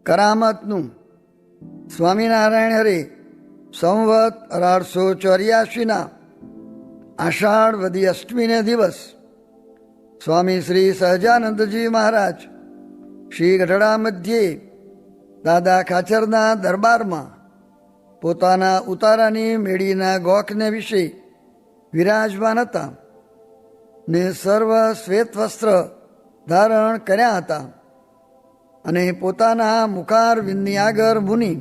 કરામતનું સ્વામિનારાયણ હરે સંવત 1884 આષાઢ વદી અષ્ટમીને દિવસ સ્વામી શ્રી સહજાનંદજી મહારાજ શ્રી ગઢડા મધ્યે દાદા ખાચરના દરબારમાં પોતાના ઉતારાની મેળીના ગોખને વિશે વિરાજમાન હતા ને સર્વ શ્વેત વસ્ત્ર ધારણ કર્યા હતા અને પોતાના મુખારવિંદની આગળ મુનિ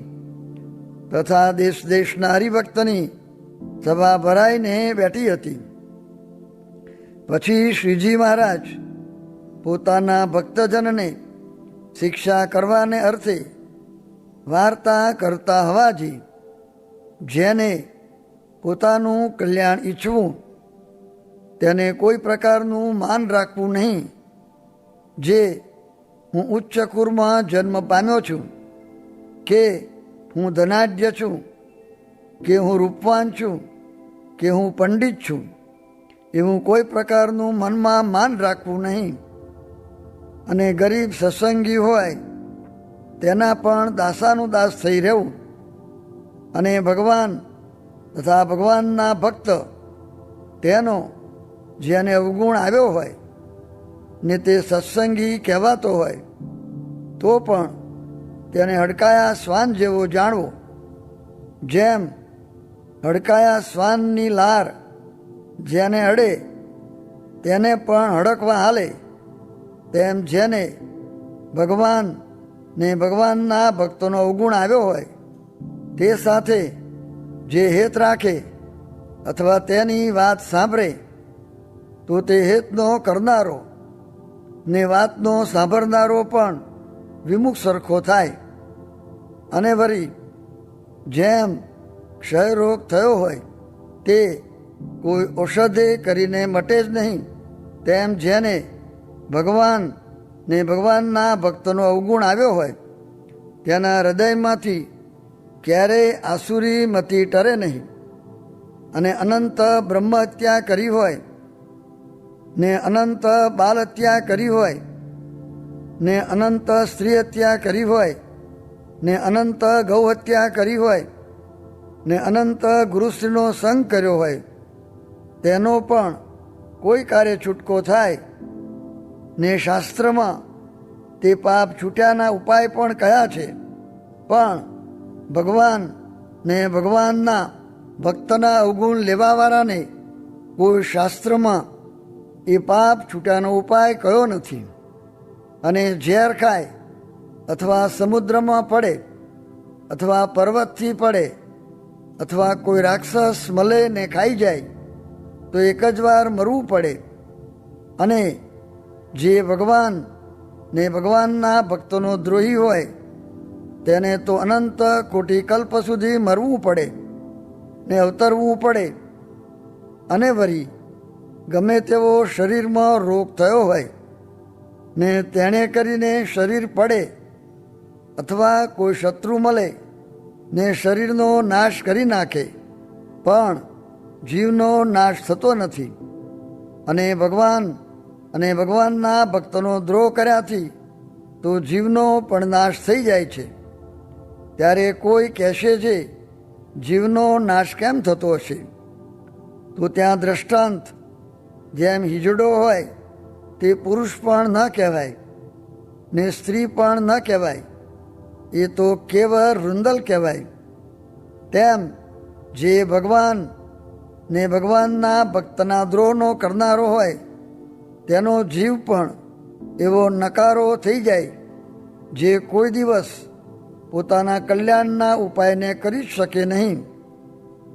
તથા દેશ દેશના હરિભક્તની સભા ભરાઈને બેઠી હતી. પછી શ્રીજી મહારાજ પોતાના ભક્તજનને શિક્ષા કરવાને અર્થે વાર્તા કરતા હવાજી, જેને પોતાનું કલ્યાણ ઈચ્છવું તેને કોઈ પ્રકારનું માન રાખવું નહીં. જે હું ઉચ્ચ કુળમાં જન્મ પામ્યો છું, કે હું ધનાઢ્ય છું, કે હું રૂપવાન છું, કે હું પંડિત છું, એવું કોઈ પ્રકારનું મનમાં માન રાખવું નહીં. અને ગરીબ સત્સંગી હોય તેના પણ દાસાનું દાસ થઈ રહેવું. અને ભગવાન તથા ભગવાનના ભક્ત તેનો જેને અવગુણ આવ્યો હોય ને તે સત્સંગી કહેવાતો હોય તો પણ તેને હડકાયા શ્વાન જેવો જાણવો. જેમ હડકાયા શ્વાનની લાર જેને અડે તેને પણ હડકવા હાલે, તેમ જેને ભગવાન ને ભગવાનના ભક્તોનો અવગુણ આવ્યો હોય તે સાથે જે હેત રાખે અથવા તેની વાત સાંભળે તો તે હેતનો કરનારો ને વાતનો સાંભળનારો પણ વિમુખ સરખો થાય. અને વળી જેમ ક્ષયરોગ થયો હોય તે કોઈ ઔષધે કરીને મટે જ નહીં, તેમ જેને ભગવાન ને ભગવાનના ભક્તનો અવગુણ આવ્યો હોય તેના હૃદયમાંથી ક્યારેય આસુરી મતિ ટરે નહીં. અને અનંત બ્રહ્મ હત્યા કરી હોય ને અનંત બાલ હત્યા કરી હોય ને અનંત સ્ત્રી હત્યા કરી હોય ને અનંત ગૌ હત્યા કરી હોય ને અનંત ગુરુશ્રીનો સંગ કર્યો હોય તેનો પણ કોઈ કાર્ય છૂટકો થાય ને શાસ્ત્રમાં તે પાપ છૂટ્યાના ઉપાય પણ કયા છે. પણ ભગવાન ને ભગવાનના ભક્તના અવગુણ લેવાવાળાને કોઈ શાસ્ત્રમાં એ પાપ છૂટ્યાનો ઉપાય કયો નથી. અને ઝેર ખાય અથવા સમુદ્રમાં પડે અથવા પર્વતથી પડે અથવા કોઈ રાક્ષસ મળે ને ખાઈ જાય તો એક જ વાર મરવું પડે. અને જે ભગવાન ને ભગવાનના ભક્તોનો દ્રોહી હોય તેને તો અનંત કોટી કલ્પ સુધી મરવું પડે ને અવતરવું પડે. અને વળી ગમે તેવો શરીરમાં રોગ થયો હોય ને તેણે કરીને શરીર પડે અથવા કોઈ શત્રુ મળે ને શરીરનો નાશ કરી નાખે, પણ જીવનો નાશ થતો નથી. અને ભગવાન અને ભગવાનના ભક્તનો દ્રોહ કર્યાથી તો જીવનો પણ નાશ થઈ જાય છે. ત્યારે કોઈ કહેશે છે જીવનો નાશ કેમ થતો હશે? તો ત્યાં દ્રષ્ટાંત જેમ હિજડો હોય તે પુરુષ પણ ન કહેવાય ને સ્ત્રી પણ ન કહેવાય, એ તો કેવળ રૂંદલ કહેવાય. તેમ જે ભગવાન ને ભગવાનના ભક્તના દ્રોહનો કરનારો હોય તેનો જીવ પણ એવો નકારો થઈ જાય જે કોઈ દિવસ પોતાના કલ્યાણના ઉપાયને કરી શકે નહીં.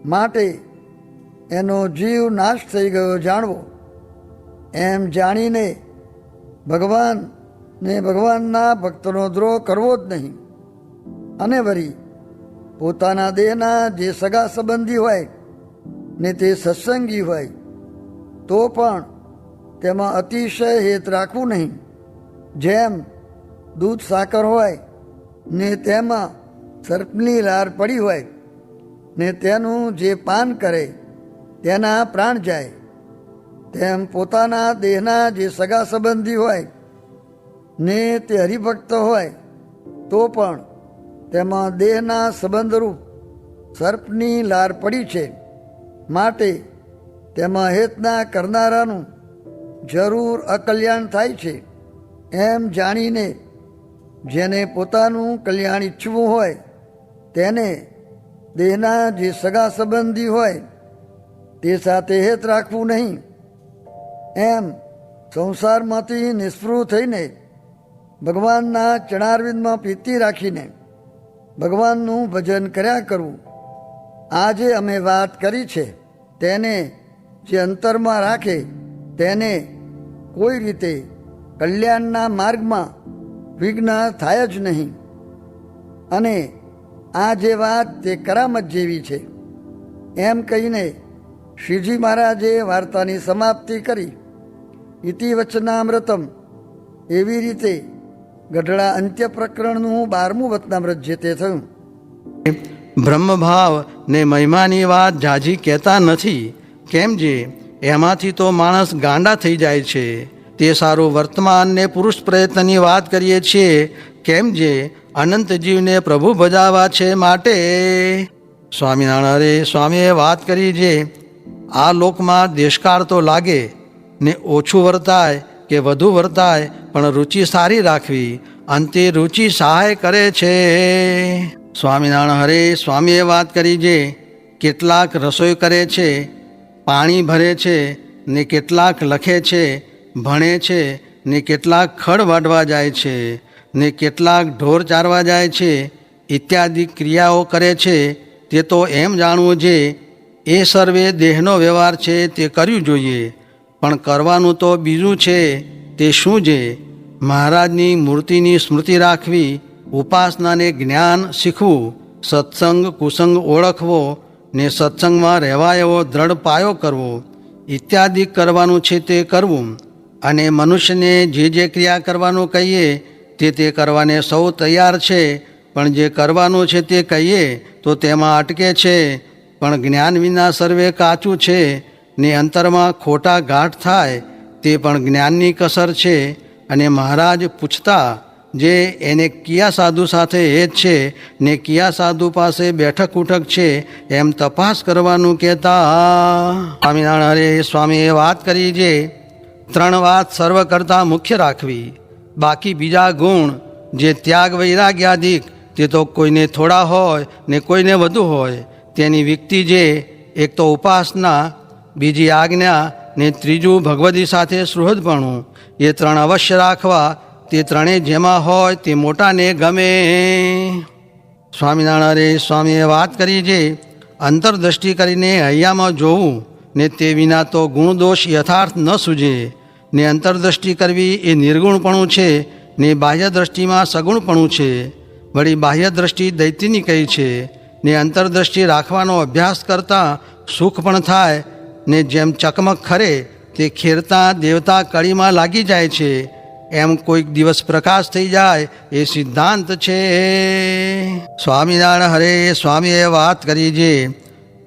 માટે એનો જીવ નાશ થઈ ગયો જાણવો. એમ જાણીને ભગવાન ને ભગવાનના ભક્તનો દ્રોહ કરવો જ નહીં. અને વળી પોતાના દેહના જે સગા સંબંધી હોય ને તે સત્સંગી હોય તો પણ તેમાં અતિશય હેત રાખવું નહીં. જેમ દૂધ સાકર હોય ને તેમાં સર્પની લાર પડી હોય ને તેનું જે પાન કરે તેના પ્રાણ જાય, તેમ પોતાના દેહના જે સગા સંબંધી હોય ને તે હરિભક્ત હોય તો પણ તેમાં દેહના સંબંધરૂપ સર્પની લાર પડી છે, માટે તેમાં હેતના કરનારાનું જરૂર અકલ્યાણ થાય છે. એમ જાણીને જેને પોતાનું કલ્યાણ ઈચ્છવું હોય તેને દેહના જે સગા સંબંધી હોય તે સાથે હેત રાખવું નહીં. એમ સંસારમાંથી નિષ્ફૃહ થઈને ભગવાનના ચરણારવિંદમાં પ્રીતિ રાખીને ભગવાનનું ભજન કર્યા કરવું. આજે અમે વાત કરી છે તેને જે અંતરમાં રાખે તેને કોઈ રીતે કલ્યાણના માર્ગમાં વિઘ્ન થાય જ નહીં. અને આ જે વાત તે કરામત જેવી છે એમ કહીને શ્રીજી મહારાજે વાર્તાની સમાપ્તિ કરી. ઇતિ વચનામૃતમ. એવી રીતે ગઢડા અંત્ય પ્રકરણનું 12મું વચનામૃત જે તે થયું. બ્રહ્મભાવ ને મહિમાની વાત જાજી કહેતા નથી, કેમ જે એમાંથી તો માણસ ગાંડા થઈ જાય છે. તે સારું વર્તમાન ને પુરુષ પ્રયત્નની વાત કરીએ છીએ, કેમ જે અનંત જીવને પ્રભુ ભજાવા છે માટે. સ્વામિનારાયણ સ્વામીએ વાત કરી જે આ લોકમાં દેશકાળ તો લાગે ને ઓછું વર્તાય કે વધુ વર્તાય, પણ રુચિ સારી રાખવી અંતે રુચિ સહાય કરે છે. સ્વામિનારાયણ હરે સ્વામીએ વાત કરી જે કેટલાક રસોઈ કરે છે, પાણી ભરે છે, ને કેટલાક લખે છે, ભણે છે, ને કેટલાક ખડ વાઢવા જાય છે, ને કેટલાક ઢોર ચારવા જાય છે, ઇત્યાદિ ક્રિયાઓ કરે છે. તે તો એમ જાણવું જે એ સર્વે દેહનો વ્યવહાર છે તે કર્યું જોઈએ, પણ કરવાનું તો બીજું છે. તે શું છે? મહારાજની મૂર્તિની સ્મૃતિ રાખવી, ઉપાસનાને જ્ઞાન શીખવું, સત્સંગ કુસંગ ઓળખવો, ને સત્સંગમાં રહેવા એવો દ્રઢ પાયો કરવો ઇત્યાદિ કરવાનું છે તે કરવું. અને મનુષ્યને જે ક્રિયા કરવાનું કહીએ તે કરવાને સૌ તૈયાર છે, પણ જે કરવાનું છે તે કહીએ તો તેમાં અટકે છે. પણ જ્ઞાન વિના સર્વે કાચું છે, ને અંતરમાં ખોટા ઘાટ થાય તે પણ જ્ઞાનની કસર છે. અને મહારાજ પૂછતા જે એને કિયા સાધુ સાથે હેત છે ને કિયા સાધુ પાસે બેઠક ઉઠક છે એમ તપાસ કરવાનું કહેતા. સ્વામિનારાયણ હરે સ્વામીએ વાત કરી જે 3 વાત સર્વ કરતાં મુખ્ય રાખવી, બાકી બીજા ગુણ જે ત્યાગ વૈરાગ્યાદિક તે તો કોઈને થોડા હોય ને કોઈને વધુ હોય. તેની વિકતિ જે એક તો ઉપાસના, બીજી આજ્ઞા, ને ત્રીજું ભગવદી સાથે સુહૃદપણું. એ 3 અવશ્ય રાખવા. તે ત્રણેય જેમાં હોય તે મોટાને ગમે. સ્વામિનારાયણ સ્વામીએ વાત કરી જે અંતરદ્રષ્ટિ કરીને હૈયામાં જોવું, ને તે વિના તો ગુણ દોષ યથાર્થ ન સૂજે. ને અંતરદ્રષ્ટિ કરવી એ નિર્ગુણપણું છે, ને બાહ્ય દ્રષ્ટિમાં સગુણપણું છે. વળી બાહ્ય દ્રષ્ટિ દૈત્યની કહી છે, ને અંતરદ્રષ્ટિ રાખવાનો અભ્યાસ કરતાં સુખ પણ થાય. ને જેમ ચકમક ખરે તે ખેરતા દેવતા કળીમાં લાગી જાય છે, એમ કોઈક દિવસ પ્રકાશ થઈ જાય એ સિદ્ધાંત છે. સ્વામિનારાયણ હરે સ્વામીએ વાત કરી જે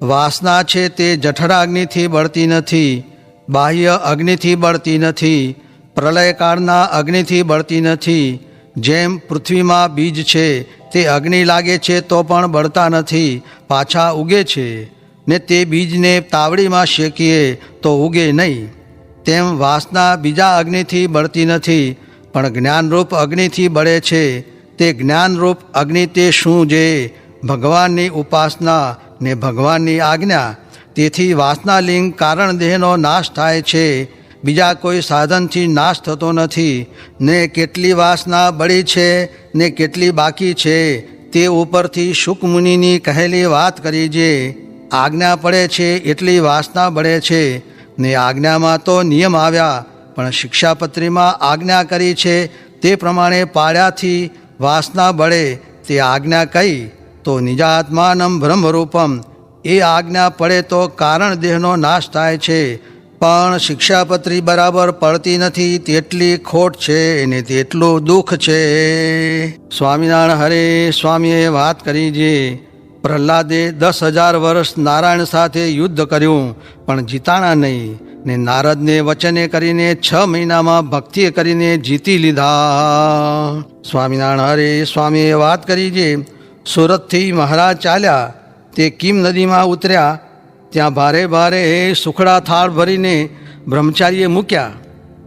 વાસના છે તે જઠરાગ્નિથી બળતી નથી, બાહ્ય અગ્નિથી બળતી નથી, પ્રલયકાળના અગ્નિથી બળતી નથી. જેમ પૃથ્વીમાં બીજ છે તે અગ્નિ લાગે છે તો પણ બળતા નથી, પાછા ઉગે છે. ને તે બીજને તાવડીમાં શેકીએ તો ઉગે નહીં. તેમ વાસના બીજા અગ્નિથી બળતી નથી, પણ જ્ઞાનરૂપ અગ્નિથી બળે છે. તે જ્ઞાનરૂપ અગ્નિ તે શું છે? ભગવાનની ઉપાસના ને ભગવાનની આજ્ઞા. તેથી વાસનાલિંગ કારણ દેહનો નાશ થાય છે, બીજા કોઈ સાધનથી નાશ થતો નથી. ને કેટલી વાસના બળી છે ને કેટલી બાકી છે તે ઉપરથી શુક મુનિની કહેલી વાત કરી છે. આજ્ઞા પડે છે એટલી વાસના બળે છે, ને આજ્ઞામાં તો નિયમ આવ્યા, પણ શિક્ષાપત્રીમાં આજ્ઞા કરી છે તે પ્રમાણે પાળ્યાથી વાસના બળે. તે આજ્ઞા કઈ તો નિજાત્માનમ બ્રહ્મરૂપમ. એ આજ્ઞા પડે તો કારણ દેહનો નાશ થાય છે, પણ શિક્ષાપત્રી બરાબર પડતી નથી તેટલી ખોટ છે ને તેટલું દુઃખ છે. સ્વામિનારાયણ હરે સ્વામીએ વાત કરી છે પ્રહલાદે 10,000 વર્ષ નારાયણ સાથે યુદ્ધ કર્યું પણ જીતાણા નહીં ને નારદને વચને કરીને 6 મહિનામાં ભક્તિ કરીને જીતી લીધા. સ્વામિનારાયણ હરે સ્વામીએ વાત કરી છે. સુરતથી મહારાજ ચાલ્યા તે કીમ નદીમાં ઉતર્યા. ત્યાં ભારે ભારે સુખડા થાળ ભરીને બ્રહ્મચારીએ મૂક્યા.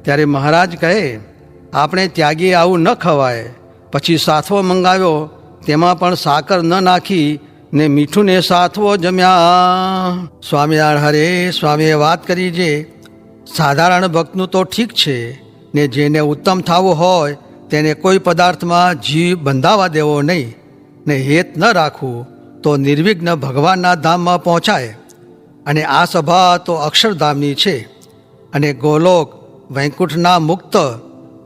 ત્યારે મહારાજ કહે, આપણે ત્યાગીએ આવું ન ખવાય. પછી સાથવો મંગાવ્યો, તેમાં પણ સાકર ન નાખી ને મીઠું ને સાથવો જમ્યા. સ્વામિનારાયણ હરે સ્વામીએ વાત કરી છે. સાધારણ ભક્તનું તો ઠીક છે ને જેને ઉત્તમ થવું હોય તેને કોઈ પદાર્થમાં જીવ બંધાવા દેવો નહીં ને હેત ન રાખવું તો નિર્વિઘ્ન ભગવાનના ધામમાં પહોંચાય. અને આ સભા તો અક્ષરધામની છે અને ગોલોક વૈકુંઠના મુક્ત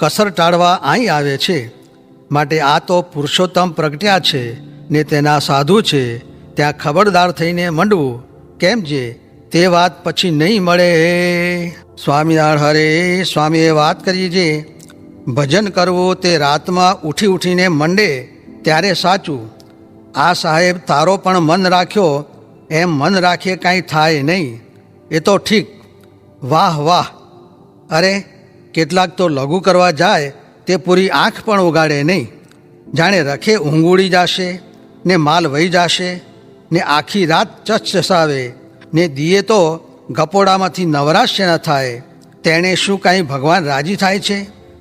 કસર ટાળવા અહીં આવે છે. માટે આ તો પુરુષોત્તમ પ્રગટ્યા છે ને તેના સાધુ છે. ત્યાં ખબરદાર થઈને મંડવું, કેમ જે તે વાત પછી નહીં મળે. સ્વામિનારાયણ હરે સ્વામીએ વાત કરી છે. ભજન કરવું તે રાતમાં ઉઠી ઉઠીને મંડે ત્યારે સાચું. આ સાહેબ તારો પણ મન રાખ્યો એમ મન રાખીએ કાંઈ થાય નહીં. એ તો ઠીક. વાહ વાહ. અરે કેટલાક તો લઘુ કરવા જાય તે પૂરી આંખ પણ ઉગાડે નહીં. જાણે રખે ઊંઘ ઉડી જશે ને માલ વહી જશે ને આખી રાત ચસચસાવે ને દીએ તો ગપોડામાંથી નવરાશ્ય ન થાય. તેણે શું કાંઈ ભગવાન રાજી થાય છે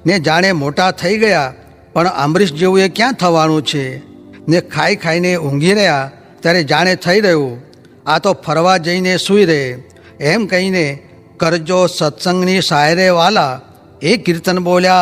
ને જાણે મોટા થઈ ગયા પણ અમરીશ જેવું એ ક્યાં થવાનું છે ને ખાઈ ખાઈને ઊંઘી રહ્યા ત્યારે જાણે થઈ રહ્યું આ તો ફરવા જઈને સૂઈ રહે. એમ કહીને કરજો સત્સંગની શાયરે વાલા એ કીર્તન બોલ્યા.